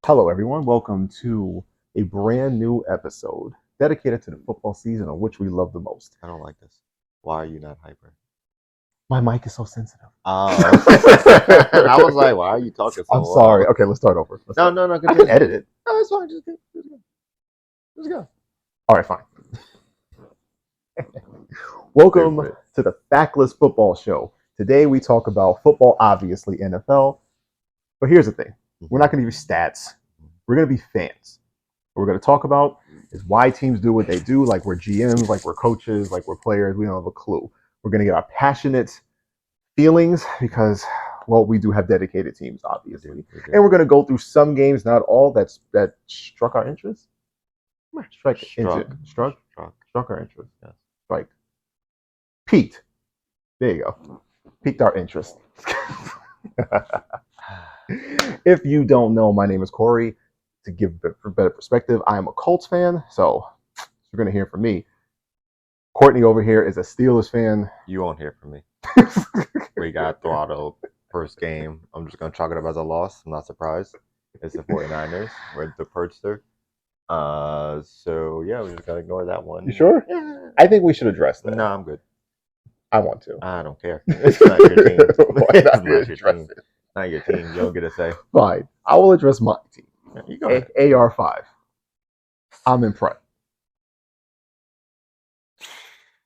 Hello, everyone. Welcome to a brand new episode dedicated to the football season, of which we love the most. I don't like this. Why are you not hyper? My mic is so sensitive. I was like, why are you talking so I'm loud? sorry. Okay, let's start over. No, I continue. can edit it. No, it's fine. Just go. Just go. All right, fine. Welcome to the Factless Football Show. Today we talk about football, obviously NFL. But here's the thing. We're not going to give you stats. We're going to be fans. What we're going to talk about is why teams do what they do, like we're GMs, like we're coaches, like we're players. We don't have a clue. We're going to get our passionate feelings because, well, we do have dedicated teams, obviously. We do. And we're going to go through some games, not all, that struck our interest. Struck our interest. Yes. Strike. Peaked. There you go. Piqued our interest. If you don't know, my name is Corey. To give a better perspective, I am a Colts fan, so you're going to hear from me. Courtney over here is a Steelers fan. You won't hear from me. We got throttled first game. I'm just going to chalk it up as a loss. I'm not surprised. It's the 49ers. We're the Perchster. So, yeah, we just got to ignore that one. You sure? Yeah. I think we should address that. No, I'm good. I want to. I don't care. It's not your team. Why not It's not your team. Not your team. You don't get a say. Fine. I will address my team. Yeah, you go ahead. AR5. I'm impressed.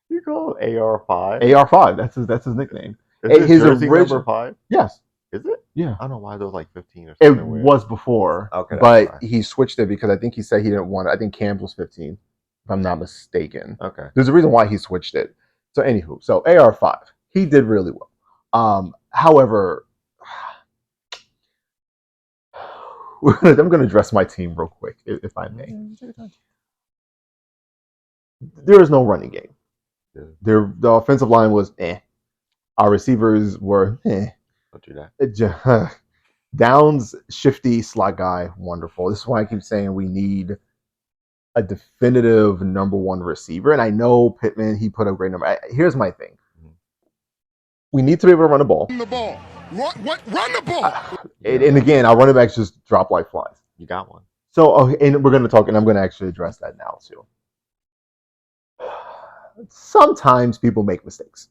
You call it AR5? AR5. That's his nickname. Is his jersey number 5? Yes. Is it? Yeah. I don't know why there was like 15 or It something weird. was before. Okay. But he switched it because I think he said he didn't want it. I think Cam's was 15, if I'm not mistaken. Okay. There's a reason why he switched it. So anywho, so AR5. He did really well. However, I'm going to address my team real quick, if I may. There is no running game. Yeah. The offensive line was eh. Our receivers were eh. Don't do that. Downs, shifty, slot guy, wonderful. This is why I keep saying we need a definitive number one receiver. And I know Pittman, he put a great number. Here's my thing. We need to be able to run the ball. Run the ball. Run the ball. And again, our running backs just drop like flies. You got one. So, and we're going to talk, and I'm going to actually address that now too. Sometimes people make mistakes.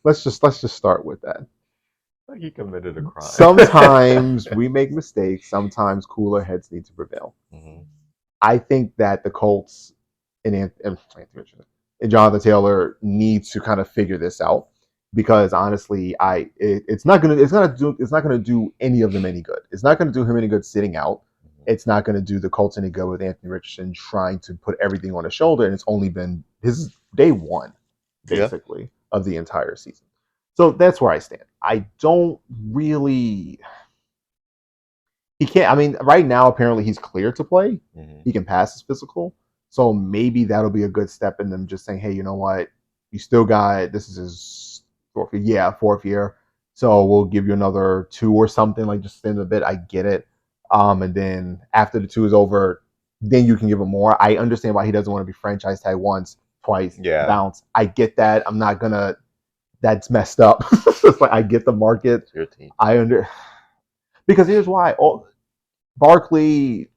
Let's just start with that. Like he committed a crime. Sometimes we make mistakes. Sometimes cooler heads need to prevail. Mm-hmm. I think that the Colts and Jonathan Taylor need to kind of figure this out. Because honestly, it's not gonna do any of them any good. It's not gonna do him any good sitting out. It's not gonna do the Colts any good with Anthony Richardson trying to put everything on his shoulder, and it's only been his day one, basically, of the entire season. So that's where I stand. I don't really. He can't. I mean, right now apparently he's clear to play. Mm-hmm. He can pass his physical, so maybe that'll be a good step in them just saying, hey, you know what, you still got this is his. Fourth year. So we'll give you another 2 or something, like just spend a bit. I get it. And then after the 2 is over, then you can give him more. I understand why he doesn't want to be franchise tag once, twice, bounce. I get that. I'm not gonna. That's messed up. It's like I get the market. It's your team. Because here's why. Barkley,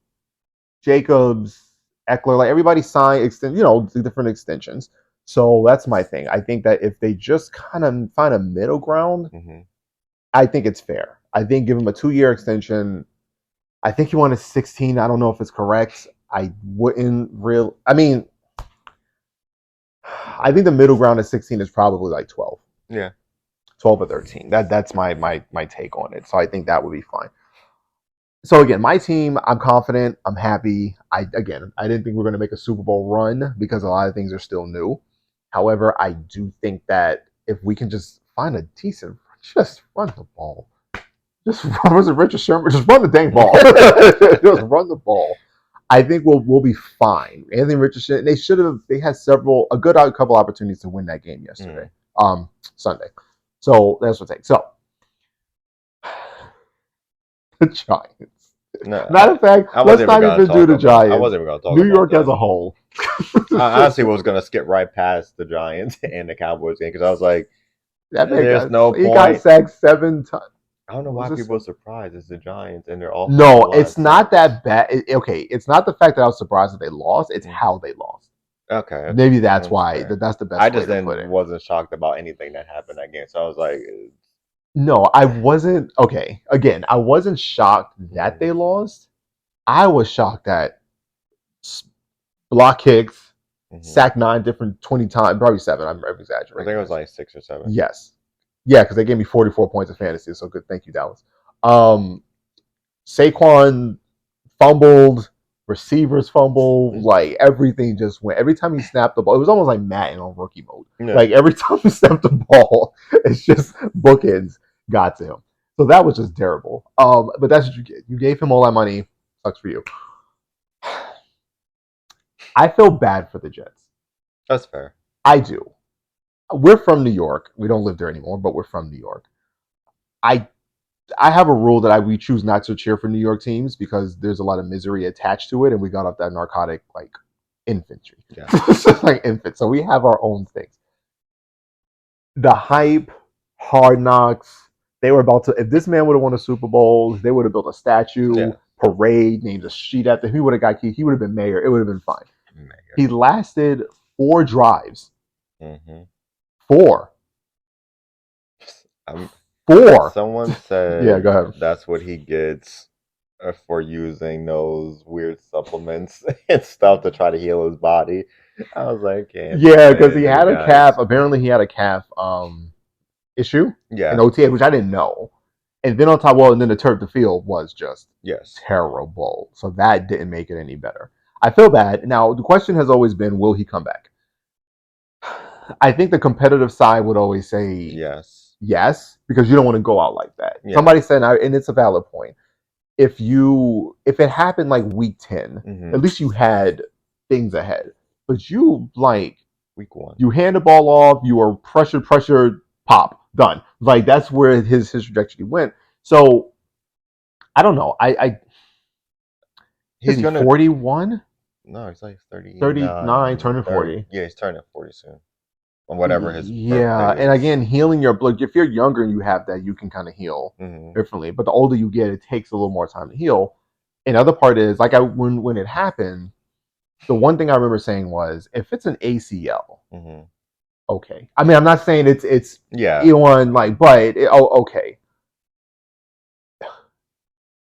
Jacobs, Eckler, like everybody signed different extensions. So that's my thing. I think that if they just kind of find a middle ground, I think it's fair. I think give him a 2-year extension. I think he wanted 16. I don't know if it's correct. I wouldn't real. I mean, I think the middle ground at 16 is probably like 12. Yeah, 12 or 13. That's my take on it. So I think that would be fine. So again, my team, I'm confident. I'm happy. I didn't think we were going to make a Super Bowl run because a lot of things are still new. However, I do think that if we can just find a decent, just run the ball. Just Richard Sherman, just run the dang ball. Just run the ball. I think we'll be fine. Anthony Richardson, they had a couple opportunities to win that game yesterday, Sunday. So that's what it takes. So the Giants. No, matter of fact, let's not even do the Giants. I wasn't even going to talk New York as a whole. I honestly was going to skip right past the Giants and the Cowboys game because I was like, there's no point. He got sacked 7 times. I don't know why people are surprised. It's the Giants, and they're all No, it's not that bad. Okay, it's not the fact that I was surprised that they lost. It's how they lost. Okay, maybe that's why. That's the best. I just way to put it. wasn't shocked about anything that happened that game, so I was like, no, I wasn't. Okay, again, I wasn't shocked that they lost. I was shocked that block kicks, sack 9 different 20 times, probably 7. I'm exaggerating. I think it was like 6 or 7. Yes, yeah, because they gave me 44 points of fantasy. So good, thank you, Dallas. Saquon fumbled, receivers fumbled, like everything just went. Every time he snapped the ball, it was almost like Madden on rookie mode. Yeah. Like every time he snapped the ball, it's just bookends got to him. So that was just terrible. But that's what you get. You gave him all that money. Sucks for you. I feel bad for the Jets. That's fair. I do. We're from New York. We don't live there anymore, but we're from New York. I have a rule that we choose not to cheer for New York teams because there's a lot of misery attached to it, and we got off that narcotic like infantry. Yeah. Like infants. So we have our own things. The hype, Hard Knocks, they were about to, if this man would have won a Super Bowl, they would have built a statue, parade, named a sheet after him. He would have got key. He would have been mayor. It would have been fine. Mayor. He lasted 4 drives. 4. 4. Someone said, yeah, go ahead. That's what he gets for using those weird supplements and stuff to try to heal his body. I was like, yeah, because he had a calf. Apparently, he had a calf issue. Yeah, in OTA, which I didn't know. And then on top, and then the turf, the field was just terrible. So that didn't make it any better. I feel bad. Now the question has always been, will he come back? I think the competitive side would always say yes, because you don't want to go out like that. Yeah. Somebody said, and it's a valid point. If it happened like week 10, at least you had things ahead. But you like week 1, you hand the ball off, you are pressure, pop, done. Like that's where his trajectory went. So I don't know. He's 41? No, he's like 39, turning 40. Yeah, he's turning 40 soon. Or whatever his and again, healing your blood. If you're younger and you have that, you can kind of heal differently. But the older you get, it takes a little more time to heal. And the other part is, like when it happened, the one thing I remember saying was, if it's an ACL, okay. I mean, I'm not saying it's on like, but okay.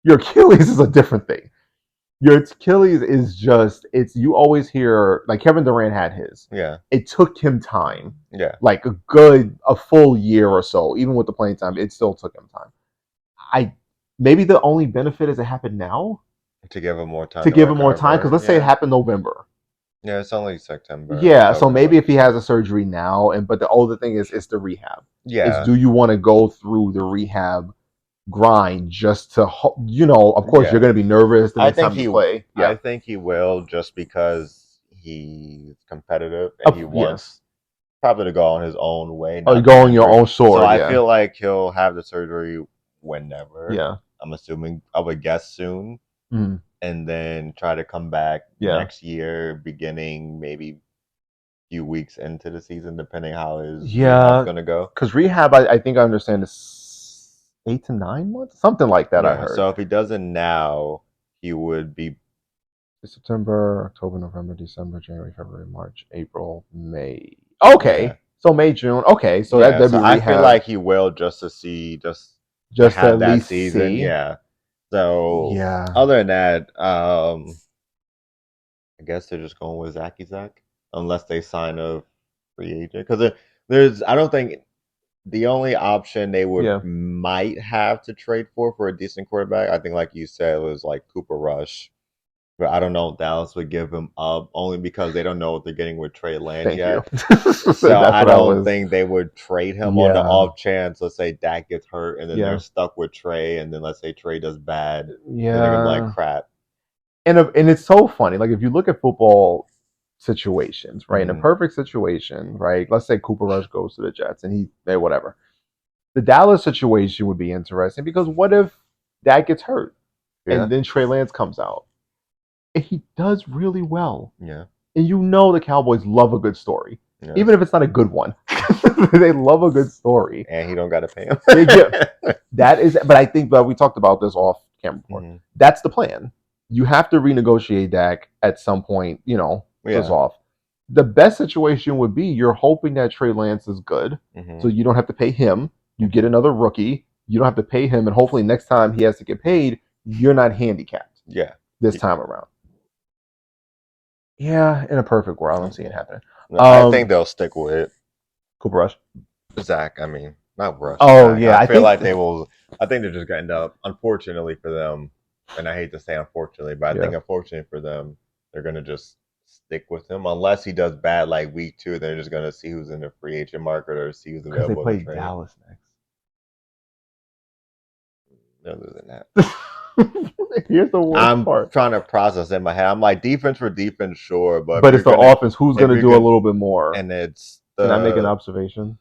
Your Achilles is a different thing. Your Achilles is just, you always hear, like Kevin Durant had his. Yeah. It took him time. Yeah. Like a full year or so, even with the playing time, it still took him time. Maybe the only benefit is it happened now. To give him more time. Because let's say it happened November. Yeah, it's only September. Yeah, so maybe if he has a surgery now, but the other thing is the rehab. Yeah. Do you want to go through the rehab grind just to, of course you're going to be nervous the next time you play. Yeah. I think he will, just because he's competitive and he wants probably to go on his own way. Go on your own sword. So I feel like he'll have the surgery whenever. Yeah. I'm assuming, I would guess soon. And then try to come back next year, beginning maybe a few weeks into the season, depending how his rehab's going to go. Because rehab, I think I understand, is 8 to 9 months, something like that. I heard. So if he doesn't now, he would be September, October, November, December, January, February, March, April, May. Okay, so May, June. Okay, so that'd be rehab. I feel like he will, just to see, just to have that season. Yeah. So other than that, I guess they're just going with Zach, unless they sign a free agent. Because I don't think the only option they would might have to trade for a decent quarterback, I think, like you said, was like Cooper Rush. But I don't know if Dallas would give him up, only because they don't know what they're getting with Trey Lance yet. So I don't think they would trade him on the off chance, let's say Dak gets hurt and then they're stuck with Trey, and then let's say Trey does bad. Yeah. Then they're going to be like, crap. And it's so funny. Like, if you look at football situations, right? In a perfect situation, right? Let's say Cooper Rush goes to the Jets and whatever. The Dallas situation would be interesting, because what if Dak gets hurt and then Trey Lance comes out? And he does really well. Yeah. And the Cowboys love a good story. Yeah. even if it's not a good one. They love a good story, and he don't got to pay him. That is, but I think, but we talked about this off camera before. Mhm. That's the plan. You have to renegotiate Dak at some point. Goes off. The best situation would be you're hoping that Trey Lance is good, so you don't have to pay him. You get another rookie. You don't have to pay him, and hopefully next time he has to get paid, you're not handicapped. Yeah. This time around. Yeah, in a perfect world, I don't see it happening. No, I think they'll stick with it. Cooper Rush. Zach, I mean, not Rush. Oh, Zach. yeah, I I feel think- like they will. I think they're just going to end up, unfortunately for them, and I hate to say unfortunately, but I think unfortunately for them, they're going to just stick with him unless he does bad like week 2. They're just going to see who's in the free agent market or see who's Because they available. play Dallas next. They're losing that. Here's the worst part. I'm trying to process in my head. I'm like, defense for defense, sure, but it's the offense. Who's going to do a little bit more? And it's Can I make an observation?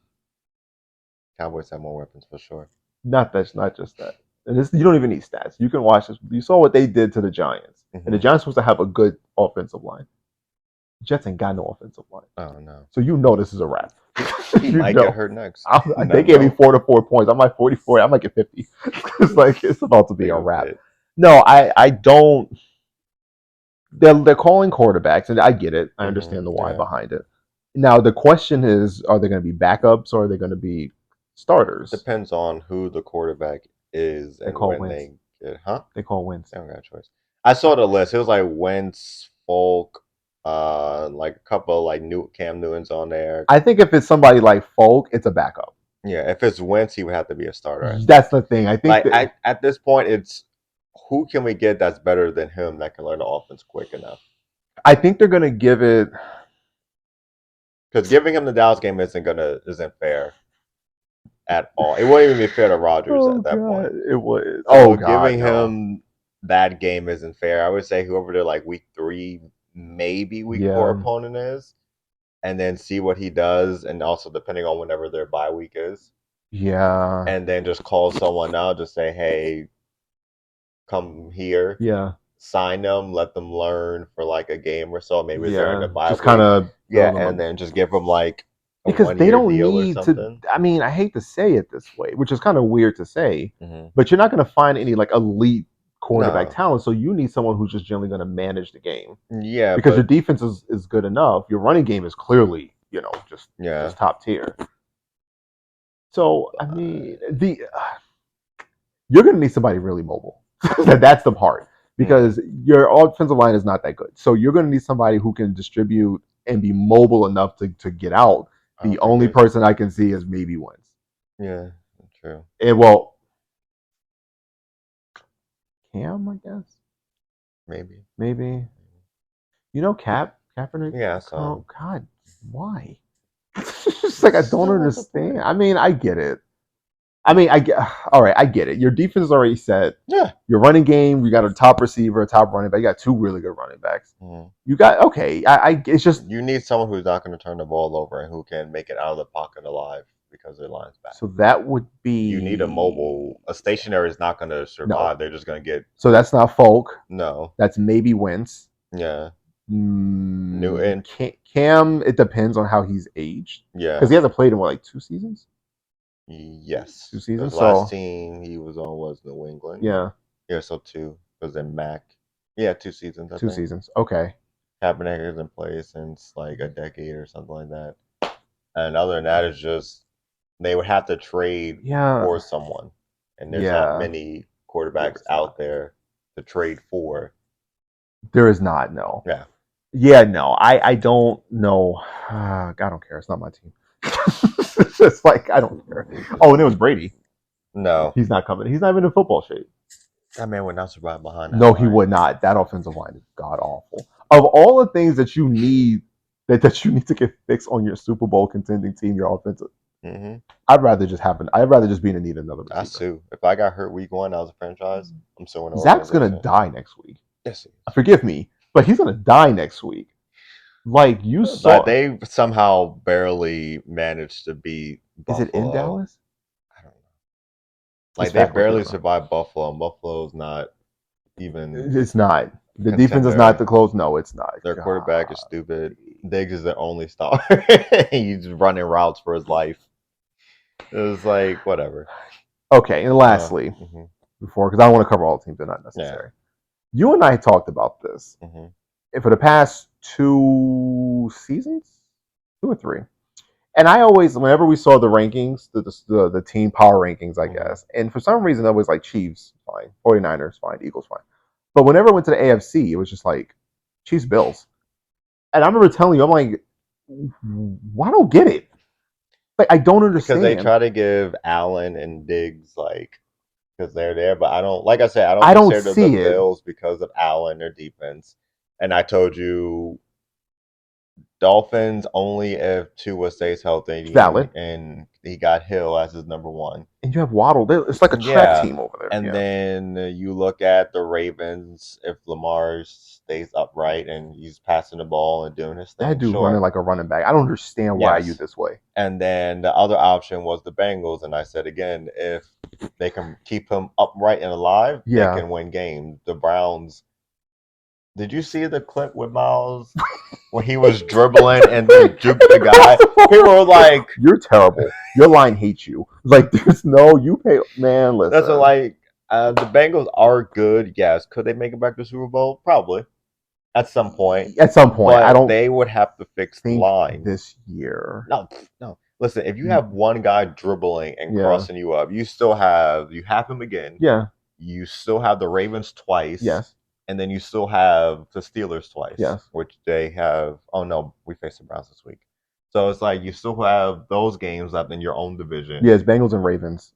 Cowboys have more weapons for sure. Not just that. And you don't even need stats. You can watch this. You saw what they did to the Giants, and the Giants supposed to have a good offensive line. Jets ain't got no offensive line. Oh no! So this is a wrap. He might get hurt next. They gave me 4 points. I'm like 44. I might get 50. It's about to be a wrap. No, I don't. They're calling quarterbacks, and I get it. I understand the why behind it. Now the question is: are they going to be backups or are they going to be starters? Depends on who the quarterback is and when Wentz. they get. They call Wentz. They don't got a choice. I saw the list. It was like Wentz, Folk, like a couple like Cam Newton's on there. I think if it's somebody like Folk, it's a backup. Yeah, if it's Wentz, he would have to be a starter. That's the thing. I think at this point, it's who can we get that's better than him that can learn the offense quick enough. I think they're gonna give it because giving him the Dallas game isn't fair at all. It wouldn't even be fair to Rodgers at that point. It was. So giving him that game isn't fair. I would say whoever they're like week 3, maybe week 4 opponent is, and then see what he does, and also depending on whenever their bye week is. Yeah. And then just call someone out, just say, hey, come here. Yeah. Sign them, let them learn for like a game or so. Maybe they're in the bye just kind of and then just give them like a because they don't deal need to. I mean, I hate to say it this way, which is kind of weird to say, but you're not going to find any like elite quarterback talent. So you need someone who's just generally going to manage the game. Yeah, because your defense is good enough. Your running game is clearly just top tier. So I mean, you're going to need somebody really mobile. That's the part. Because your offensive line is not that good. So you're going to need somebody who can distribute and be mobile enough to get out. The only person I can see is maybe Wentz. Yeah, true. And Cam, I guess. Maybe. Kaepernick? Yeah, I saw. Oh, God, why? It's just like I don't understand. I mean, I get it. All right, I get it. Your defense is already set. Yeah. Your running game, you got a top receiver, a top running back. You got 2 really good running backs. You got it's just you need someone who's not going to turn the ball over and who can make it out of the pocket alive because their line's back. So that would be you need a stationary is not going to survive. No. They're just going to get. So that's not Folk. No. That's maybe Wentz. Yeah. Newton. Cam. It depends on how he's aged. Yeah. Because he hasn't played in 2 seasons. Yes. 2 seasons. The last team he was on was New England. Yeah. Yeah, so 2. Because then Mac. Yeah, 2 seasons. 2 seasons. Okay. Kaepernick has been played since like a decade or something like that. And other than that, it's just they would have to trade for someone. And there's not many quarterbacks out there to trade for. There is not, no. Yeah. Yeah, no. I don't know. I don't care. It's not my team. It's just like I don't care. Oh, and it was Brady. No, he's not coming. He's not even in football shape. That man would not survive behind that. No, he would not. That offensive line is god awful. Of all the things that you need that you need to get fixed on your Super Bowl contending team, your offensive. I'd rather just be in the need of another receiver. I sue. If I got hurt week 1, I was a franchise. I'm suing. Zach's gonna die next week. Yes, forgive me, but he's gonna die next week. Like you saw, but they somehow barely managed to beat Buffalo. Is it in Dallas? I don't know. Like they barely survived Buffalo, and Buffalo's not even. It's not. The defense is not the close. No, it's not. Their quarterback is stupid. Diggs is their only star. He's running routes for his life. It was like whatever. Okay, and lastly, before because I don't want to cover all the teams, they're not necessary. Yeah. You and I talked about this for the past 2 seasons, 2 or 3. And I always, whenever we saw the rankings, the team power rankings, I guess, and for some reason I was like Chiefs, fine, 49ers, fine, Eagles, fine. But whenever I went to the AFC, it was just like Chiefs, Bills. And I remember telling you, I'm like, I don't get it. Like, I don't understand. Because they try to give Allen and Diggs, like, because they're there. But I don't, like I said, I don't consider see the it. Bills because of Allen, their defense. And I told you, Dolphins only if Tua stays healthy. Valid. And he got Hill as his number 1. And you have Waddle. It's like a track team over there. And then you look at the Ravens. If Lamar stays upright and he's passing the ball and doing his thing, that dude running like a running back. I don't understand why you this way. And then the other option was the Bengals. And I said again, if they can keep him upright and alive, they can win games. The Browns. Did you see the clip with Miles when he was dribbling and then juked the guy? People were like, "You're terrible. Your line hates you." Like, there's no you pay. Man, listen. That's like the Bengals are good. Yes, could they make it back to the Super Bowl? Probably at some point. At some point, but I don't. They would have to fix the line this year. No. Listen, if you have one guy dribbling and crossing you up, you have him again. Yeah. You still have the Ravens twice. Yes. And then you still have the Steelers twice. Yes. Which they have. Oh, no. We face the Browns this week. So it's like you still have those games left in your own division. Yeah, it's Bengals and Ravens.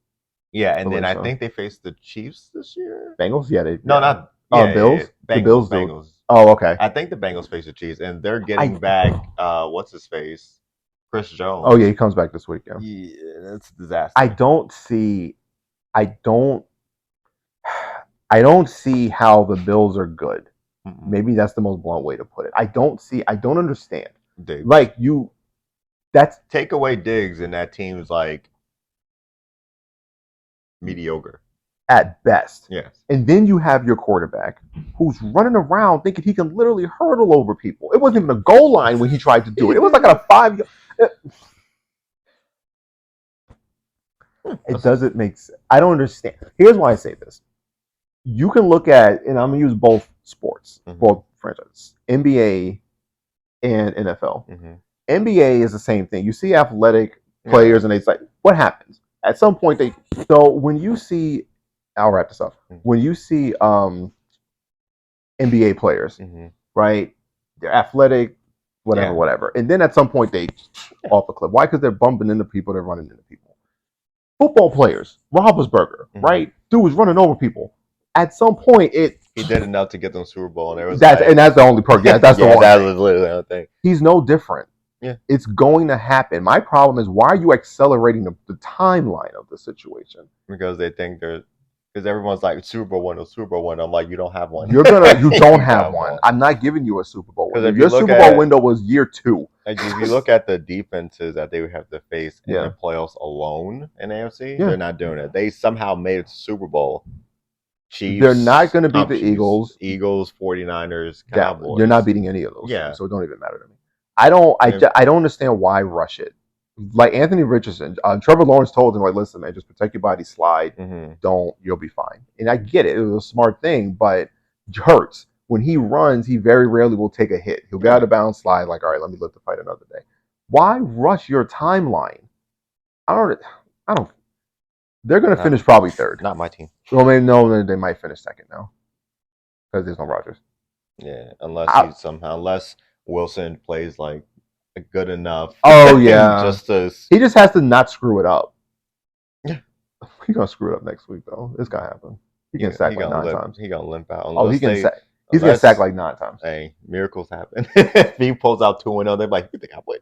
Yeah, and then I think they face the Chiefs this year. Bengals? Yeah. Not... Bills? Bengals, the Bills. Bengals. Oh, okay. I think the Bengals face the Chiefs, and they're getting back, what's his face? Chris Jones. Oh, yeah, he comes back this week. Yeah, that's a disaster. I don't see how the Bills are good. Mm-mm. Maybe that's the most blunt way to put it. I don't understand. Diggs. Like, that's... Take away Diggs, and that team's, like, mediocre. At best. Yes. And then you have your quarterback who's running around thinking he can literally hurdle over people. It wasn't even a goal line when he tried to do it. It was like a 5 yard. It doesn't make sense. I don't understand. Here's why I say this. You can look at, and I'm going to use both sports, both franchises, NBA and NFL. NBA is the same thing. You see athletic players and they say, what happens? At some point, so when you see, I'll wrap this up. When you see NBA players, right? They're athletic, whatever. And then at some point they off the cliff. Why? Because they're bumping into people, they're running into people. Football players, Roethlisberger, right? Dude was running over people. At some point, he did enough to get them Super Bowl, and it was that's the only perk. Yeah, that's the one. That was literally the other thing. He's no different. Yeah, it's going to happen. My problem is, why are you accelerating the timeline of the situation? Because they think because everyone's like Super Bowl window. I'm like, you don't have one. You don't have one. I'm not giving you a Super Bowl window. Your Super Bowl window was year 2. Like, if you look at the defenses that they would have to face in the playoffs alone in AFC, they're not doing it. They somehow made it to Super Bowl. Chiefs, they're not going to beat the Eagles, 49ers, Cowboys. You're not beating any of those. Yeah, so it don't even matter to me. I don't understand why rush it. Like Anthony Richardson, Trevor Lawrence told him, like, listen, man, just protect your body, slide. You'll be fine. And I get it. It was a smart thing, but it hurts. When he runs, he very rarely will take a hit. He'll get out of bounds, slide, like, all right, let me live the fight another day. Why rush your timeline? I don't. They're going to finish probably 3rd. Not my team. Well, no, they might finish 2nd now. Because there's no Rodgers. Yeah, unless Wilson plays like good enough. Oh yeah, he just has to not screw it up. Yeah, he's gonna screw it up next week though. It's gonna happen. He can sack like 9 times. He's gonna limp out. He's gonna sack like 9 times. Hey, miracles happen. If he pulls out 2-0, they're like, "You think I played?"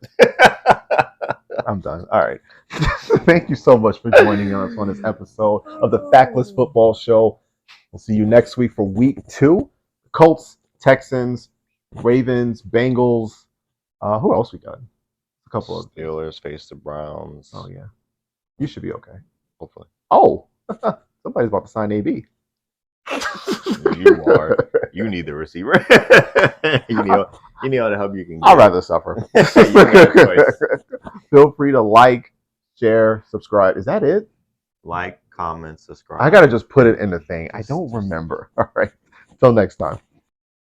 I'm done. All right. Thank you so much for joining us on this episode of the Factless Football Show. We'll see you next week for week 2. Colts, Texans, Ravens, Bengals. Who else we got? A couple of Steelers face the Browns. Oh yeah, you should be okay. Hopefully. Oh, somebody's about to sign AB. You are. You need the receiver. You need all the help you can get. I'd rather suffer. You got a choice. Feel free to like, share, subscribe. Is that it? Like, comment, subscribe. I gotta just put it in the thing. I don't remember. All right. Till next time.